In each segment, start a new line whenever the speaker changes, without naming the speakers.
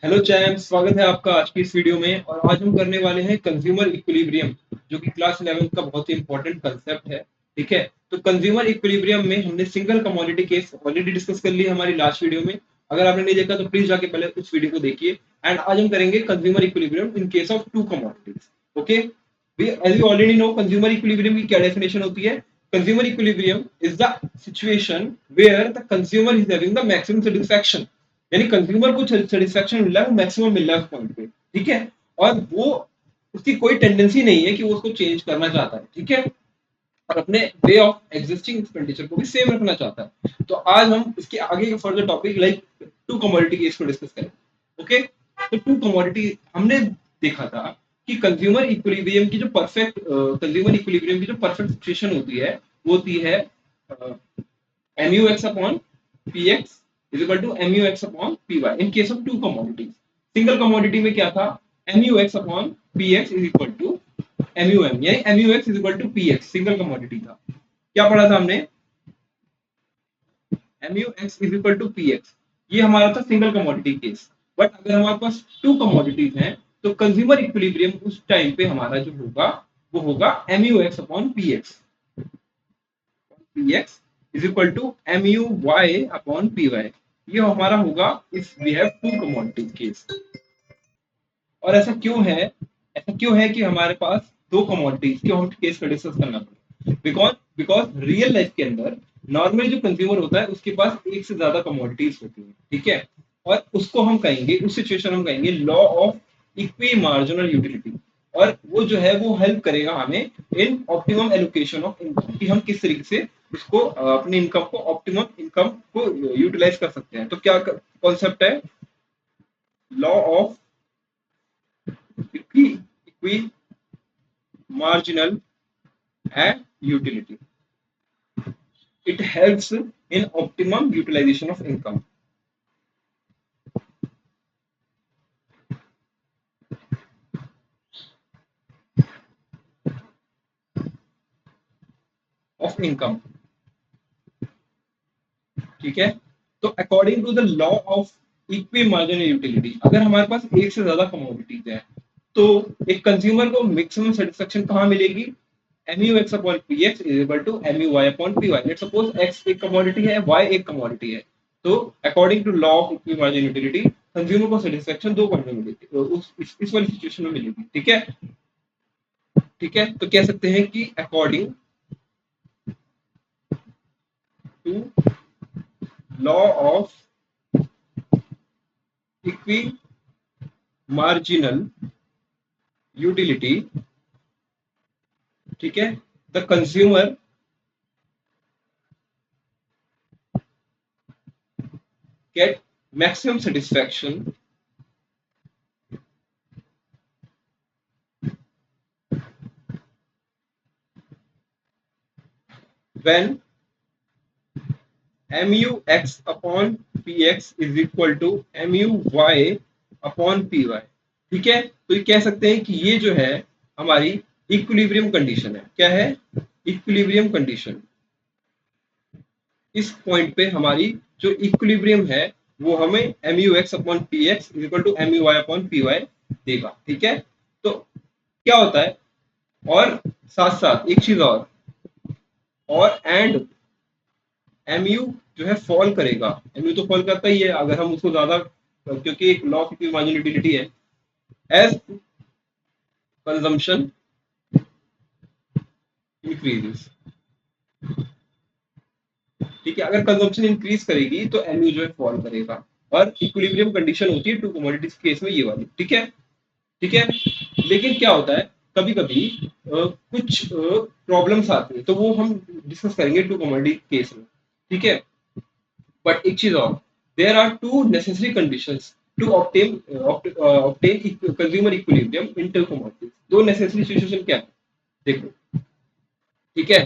Hello charm, स्वागत है आपका आज की इस वीडियो में। और आज हम करने वाले हैं कंज्यूमर इक्विलिब्रियम, जो कि क्लास 11 का बहुत ही इंपॉर्टेंट कंसेप्ट है। ठीक है, तो कंज्यूमर इक्विलिब्रियम में हमने single commodity case already discuss कर लिया हमारी लास्ट वीडियो में। अगर आपने नहीं देखा तो प्लीज जाके पहले उस वीडियो को देखिए। एंड आज हम करेंगे consumer equilibrium in case of two commodities. Okay, as you already know, consumer equilibrium की क्या डेफिनेशन होती है। Consumer equilibrium is the situation where the consumer is having the maximum satisfaction, यानी कंज्यूमर को सेटिस्फेक्शन मिल रहा है, वो मैक्सिमम मिल रहा है उस पॉइंट पे। ठीक है, और वो उसकी कोई टेंडेंसी नहीं है कि वो उसको चेंज करना चाहता है। ठीक है, और अपने वे ऑफ एग्जिस्टिंग एक्सपेंडिचर को भी सेम रखना चाहता है। तो आज हम इसके आगे के further topic like two commodity case को डिस्कस करेंगे। ओके, तो टू कमोडिटी हमने देखा था कि कंज्यूमर इक्विलिब्रियम की जो परफेक्ट कंज्यूमर इक्विलिब्रियम की जो परफेक्ट सिचुएशन होती है वो होती है mu x upon px is equal to mu x upon py in case of two commodities. Single commodity में क्या था, mu x upon px is equal to mum, यानी mu x is equal to px single commodity था। क्या पढ़ा था हमने, mu x is equal to px, ये हमारा था सिंगल कमोडिटी केस। बट अगर हमारे पास टू कमोडिटीज हैं तो कंज्यूमर इक्विलिब्रियम उस टाइम पे हमारा जो होगा वो होगा mu x upon px, px is equal to mu y upon py। ये हमारा होगा if we have two commodity case. और ऐसा क्यों है कि हमारे पास दो कमोडिटीज के हम केस का डिस्कस करना पड़े। बिकॉज बिकॉज रियल लाइफ के अंदर नॉर्मली जो कंज्यूमर होता है उसके पास एक से ज्यादा कमोडिटीज होती है। ठीक है, और उसको हम कहेंगे, उस सिचुएशन हम कहेंगे law of equi marginal utility. और वो जो है वो हेल्प करेगा हमें इन ऑप्टिमम एलोकेशन ऑफ इनकम, कि हम किस तरीके से उसको अपनी इनकम को ऑप्टिमम इनकम को यूटिलाइज कर सकते हैं। तो क्या कॉन्सेप्ट है, law of equi marginal and utility. It helps in optimum utilization of income. Of income. ठीक है, तो according to the law of equi marginal utility, अगर हमारे पास एक से ज्यादा कमोडिटीज है तो एक कंज्यूमर को मैक्सिमम सेटिस्फेक्शन कहाँ मिलेगी, mu x upon px is equal to mu y upon py। Let's suppose x एक कमोडिटी है, y एक कमोडिटी है, तो according to law of equi marginal utility consumer को सेटिस्फेक्शन दो पॉइंट में मिलेगी, तो इस वाली सिचुएशन में मिलेगी। ठीक है, ठीक है, तो कह सकते हैं कि according to law of equi marginal utility, ठीक है, the consumer get maximum satisfaction when mu x upon px is equal to mu y upon py। ठीक है, तो ये कह सकते हैं कि ये जो है हमारी इक्विलिब्रियम कंडीशन है। क्या है, इक्विलिब्रियम कंडीशन। इस पॉइंट पे हमारी जो इक्विलिब्रियम है वो हमें mu x upon px is equal to mu y upon py देगा। ठीक है, तो क्या होता है, और साथ साथ एक चीज और एंड mu जो है फॉल करेगा। mu तो फॉल करता ही है अगर हम उसको ज्यादा, क्योंकि एक लॉ ऑफ मार्जिनल यूटिलिटी है, एज कंजम्पशन इंक्रीजेस। ठीक है, अगर कंजम्पशन इंक्रीज करेगी तो mu जो है फॉल करेगा। और इक्विलिब्रियम कंडीशन होती है टू कमोडिटीज केस में ये वाली। ठीक है, ठीक है, लेकिन क्या होता है कभी कभी कुछ प्रॉब्लम्स आती है, तो वो हम डिस्कस करेंगे टू कमोडिटी केस में। ठीक है, बट एक चीज और, there are two necessary conditions to obtain consumer equilibrium in two commodities. दो नेसेसरी सिचुएशन क्या है, देखो। ठीक है,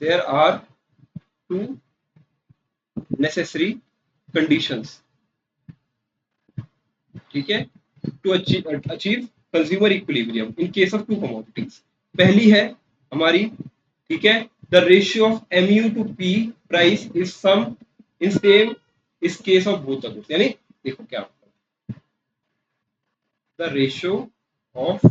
there are two necessary conditions, ठीक है, to achieve consumer equilibrium in case of two commodities. पहली है हमारी, ठीक है, the ratio of mu to p price is sum in same इस case of both the goods, यानी देखो क्या होता है, द रेशियो ऑफ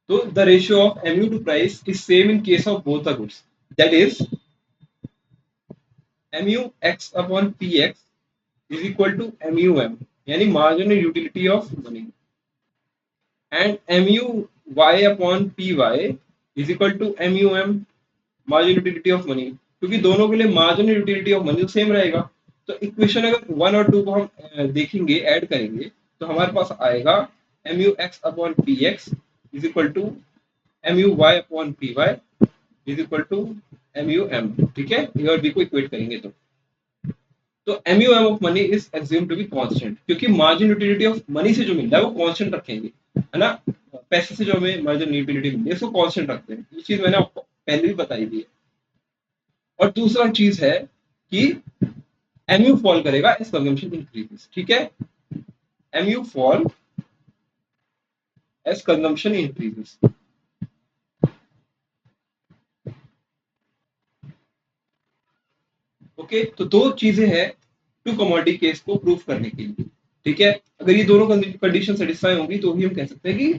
तो the ratio of mu to price is same in case of both the goods, that is mu x upon p x is equal to mu m, यानी marginal utility of money, and mu y upon P Y is equal to mu m marginal utility of money, क्योंकि दोनों के लिए marginal utility of money तो same रहेगा। तो equation अगर one और टू को हम देखेंगे, ऐड करेंगे, तो हमारे पास आएगा mu x upon P X is equal to mu y upon P Y is equal to mu m। ठीक है, ए और बी को इक्वेट करेंगे तो mu m of money is assume to be constant, क्योंकि मार्जिन यूटिलिटी ऑफ मनी से जो मिल रहा है वो कांस्टेंट रखेंगे, है ना। पैसे से जो हमें मार्जिन यूटिलिटी मिलती है इसको कांस्टेंट रखते हैं, ये चीज मैंने आपको पहले भी बताई थी। और दूसरा चीज है कि mu फॉल करेगा एज कंजम्पशन इंक्रीजेस। ठीक है, mu fall as consumption increases. Okay, तो दो चीजें हैं टू कमोडिटी केस को प्रूफ करने के लिए। ठीक है, अगर ये दोनों कंडीशन सेटिस्फाई होंगी तो ही हम कह सकते हैं कि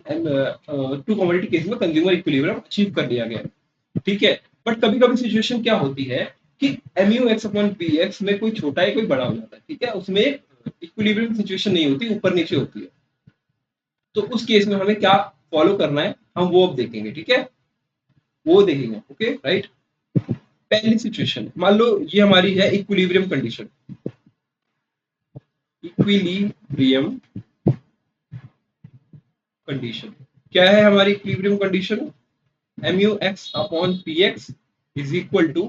टू कमोडिटी केस में कंज्यूमर इक्विलिब्रियम अचीव कर लिया गया है। ठीक है, बट कभी कभी सिचुएशन क्या होती है कि mu x upon P x में कोई छोटा है कोई बड़ा हो जाता है। ठीक है, उसमें इक्विलिब्रियम सिचुएशन नहीं होती, ऊपर नीचे होती है। तो उस केस में हमें क्या फॉलो करना है हम वो अब देखेंगे। ठीक है, वो देखेंगे। ओके राइट, पहली सिचुएशन मान लो ये हमारी है इक्विलिब्रियम कंडीशन। इक्विलिब्रियम कंडीशन क्या है हमारी equilibrium condition? mu x upon P X is equal to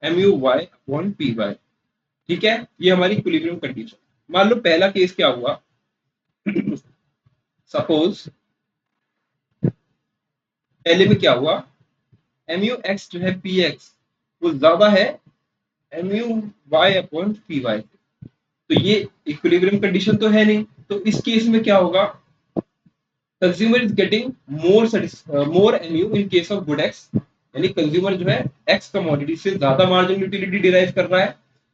mu y upon P Y. ठीक है, ये हमारी इक्विलिब्रियम कंडीशन। मान लो पहला केस क्या हुआ, सपोज पहले में क्या हुआ, mu x जो है पी एक्स वो ज्यादा है mu y upon P Y. तो ये इक्विलिब्रियम कंडीशन तो है नहीं, तो इस केस में क्या होगा, consumer is getting more mu in case of good x, यानी कंज्यूमर जो है x कमोडिटी से ज्यादा मार्जिन यूटिलिटी डिराइव कर रहा है।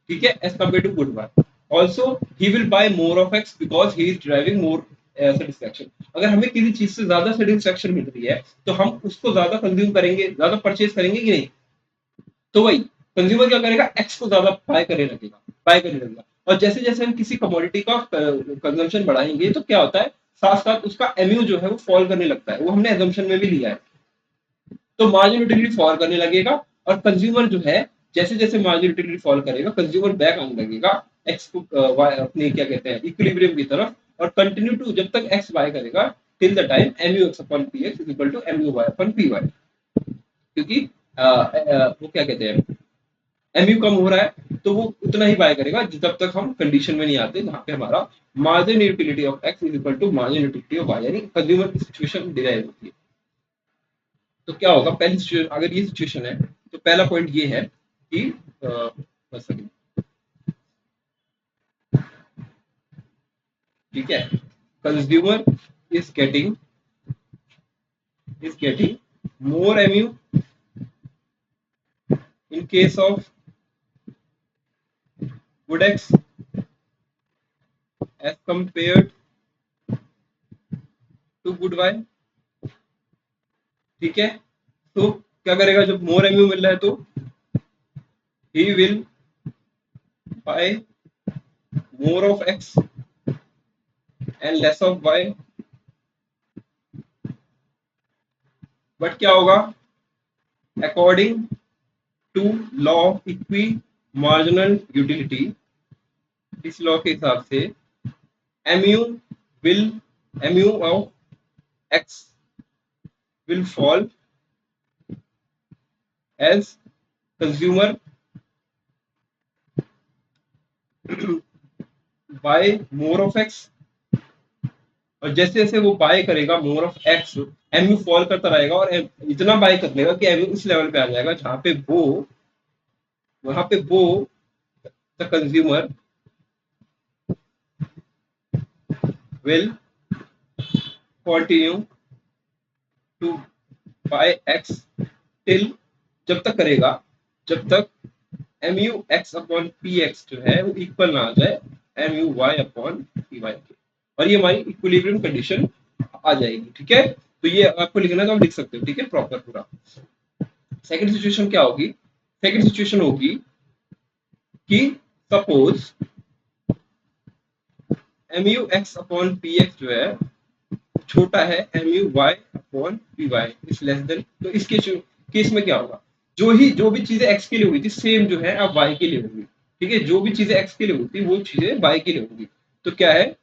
ठीक है, as compare to good y। Also he will buy more of x because he is driving more satisfaction. अगर हमें किसी चीज से ज्यादा सेटिस्फैक्शन मिल रही है तो हम उसको ज्यादा कंज्यूम करेंगे, ज्यादा परचेज करेंगे कि नहीं। तो वही कंज्यूमर क्या करेगा, एक्स को ज्यादा बाय करने लगेगा। और जैसे जैसे हम किसी कमोडिटी का कंजम्पशन बढ़ाएंगे तो क्या होता है, साथ साथ उसका एमयू जो है वो फॉल करने लगता है, वो हमने एजम्पशन में भी लिया है। तो मार्जिन यूटिलिटी फॉल करने लगेगा और कंज्यूमर जो है जैसे जैसे मार्जिन यूटिलिटी फॉल करेगा कंज्यूमर बैक आने लगेगा एक्स को अपने क्या कहते हैं इक्विलिब्रियम की तरफ, और कंटिन्यू टू जब तक एक्स बाय करेगा till the time mu x upon px is equal to mu y upon py, क्योंकि वो क्या कहते हैं एमयू कम हो रहा है तो वो उतना ही बाय करेगा जब तक हम कंडीशन में नहीं आते जहां पे हमारा margin utility of X is equal to margin utility of Y, यानी कंज्यूमर की सिचुएशन डिराइव होती है। तो क्या होगा, पहली सिचुएशन अगर ये सिचुएशन है तो पहला पॉइंट ये है कि बस सेकंड, ठीक है, consumer is getting more MU in case of good X as compared to good Y. ठीक है, तो क्या करेगा, जब मोर एमयू मिल रहा है तो he will buy more of X and less of Y. But क्या होगा, according to law of equi marginal utility, इस लॉ के हिसाब से mu will mu of x will fall as consumer buy more of x, और जैसे जैसे वो बाय करेगा मोर ऑफ एक्स mu फॉल करता रहेगा और इतना बाय कर लेगा कि mu इस लेवल पे आ जाएगा जहां पे वो वहां पे वो the consumer will continue to buy x till, जब तक करेगा जब तक mu x upon P X जो है वो इक्वल ना आ जाए mu y upon P Y के, और ये हमारी इक्विलिब्रियम कंडीशन आ जाएगी। ठीक है, तो ये आपको लिखना है तो आप लिख सकते हो। ठीक है, प्रॉपर पूरा। सेकंड सिचुएशन क्या होगी? सेकंड सिचुएशन होगी कि suppose mu x upon P X जो है छोटा है mu y upon P Y is less than, तो इसके केस में क्या होगा? जो भी चीजें x के लिए हुई थी सेम जो है अब y के लिए होगी। ठीक है, जो भी चीजें x के लिए होती वो चीजें y के लिए होगी। तो क्या है,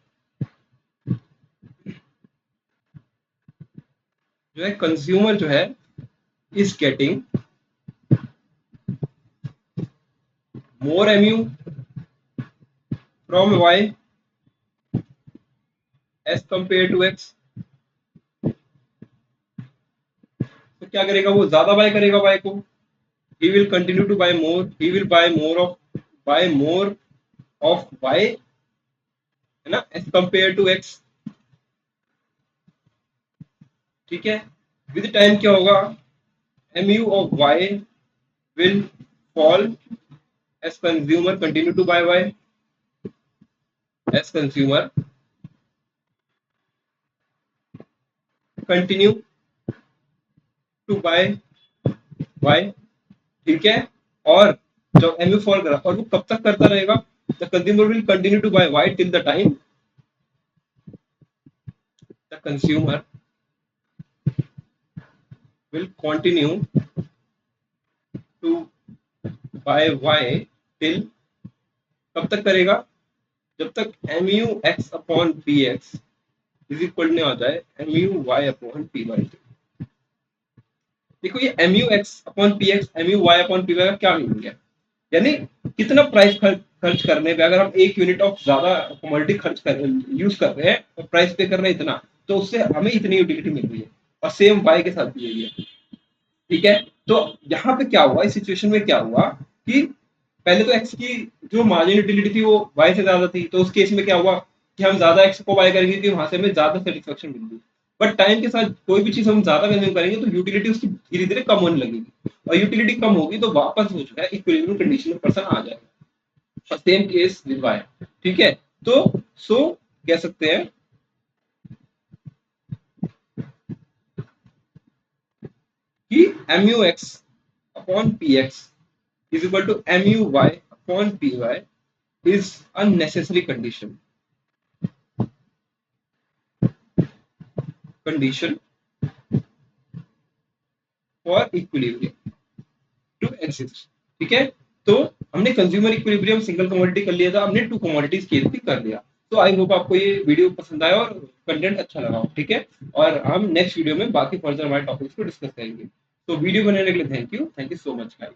जो है कंज्यूमर जो है is getting more mu from y as compare to x। तो क्या करेगा, वो ज्यादा बाय करेगा y को। he will continue to buy more, he will buy more of y, है ना, एज कंपेयर टू x। ठीक है, विद टाइम क्या होगा, mu of y will fall as consumer continue to buy y, as consumer continue to buy y। ठीक है, और जब mu फॉल करा, और वो कब तक करता रहेगा, the consumer will continue to buy y till the time the consumer will continue to buy y till, कब तक करेगा, जब तक mu x upon P X is equal नहीं आ जाए mu y upon P Y. देखो ये mu x upon P X mu y upon P Y का क्या मीनिंग है, यानी कितना प्राइस खर्च करने पे, अगर हम एक यूनिट ऑफ ज्यादा कमोडिटी खर्च कर यूज कर रहे हैं और प्राइस पे कर रहे हैं इतना, तो उससे हमें इतनी यूटिलिटी मिल रही है, और सेम बाय के साथ भी यही है। ठीक है, तो यहाँ पे क्या हुआ, इस सिचुएशन में क्या हुआ कि पहले तो एक्स की जो मार्जिन यूटिलिटी थी वो वाई से ज्यादा थी, तो उस केस में क्या हुआ कि हम ज्यादा एक्स को बाय करेंगे क्योंकि वहां से हमें ज्यादा सेटिस्फेक्शन मिलेगी। बट टाइम के साथ कोई भी चीज हम ज्यादा कंज्यूम करेंगे तो यूटिलिटी उसकी धीरे धीरे कम होने लगेगी, और यूटिलिटी कम होगी तो वापस हो चुका है इक्विलिब्रियम कंडीशन में पर्सन आ जाएगा। और सेम केस विद वाई। ठीक है, तो सो कह सकते हैं कि mu x upon P x is equal to mu y upon py is a necessary condition for equilibrium to exist। ठीक है, तो हमने कंज्यूमर इक्विलिब्रियम सिंगल कमोडिटी कर लिया था, हमने टू कमोडिटीज केस भी कर लिया। तो आई होप आपको ये वीडियो पसंद आया और कंटेंट अच्छा लगा हो। ठीक है, और हम नेक्स्ट वीडियो में बाकी फर्दर हमारे टॉपिक्स को डिस्कस करेंगे। तो वीडियो बनाने के लिए thank you so much guys.